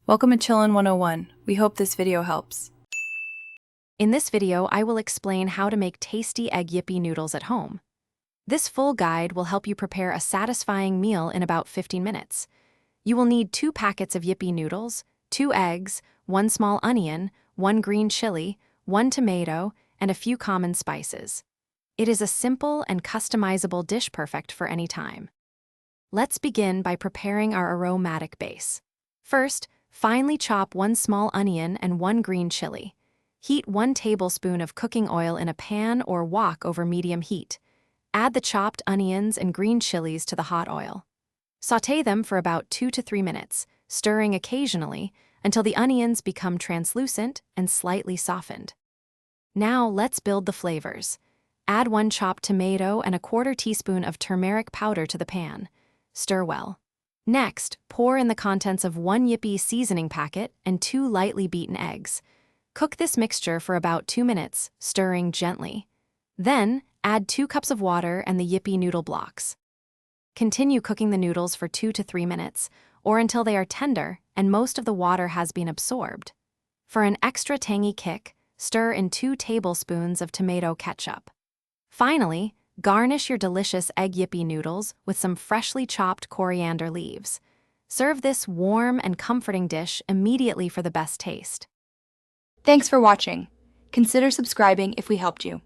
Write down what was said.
Welcome to Chillin' 101. We hope this video helps. In this video, I will explain how to make tasty egg yippee noodles at home. This full guide will help you prepare a satisfying meal in about 15 minutes. You will need 2 packets of yippee noodles, 2 eggs, 1 small onion, 1 green chili, 1 tomato, and a few common spices. It is a simple and customizable dish perfect for any time. Let's begin by preparing our aromatic base. First, finely chop 1 small onion and 1 green chili. Heat 1 tablespoon of cooking oil in a pan or wok over medium heat. Add the chopped onions and green chilies to the hot oil. Sauté them for about 2 to 3 minutes, stirring occasionally until the onions become translucent and slightly softened. Now let's build the flavors. Add 1 chopped tomato and a 1/4 teaspoon of turmeric powder to the pan. Stir well. Next, pour in the contents of 1 Yippee seasoning packet and 2 lightly beaten eggs. Cook this mixture for about 2 minutes, stirring gently. Then, add 2 cups of water and the Yippee noodle blocks. Continue cooking the noodles for 2 to 3 minutes, or until they are tender and most of the water has been absorbed. For an extra tangy kick, stir in 2 tablespoons of tomato ketchup. Finally, garnish your delicious egg yippee noodles with some freshly chopped coriander leaves. Serve this warm and comforting dish immediately for the best taste. Thanks for watching. Consider subscribing if we helped you.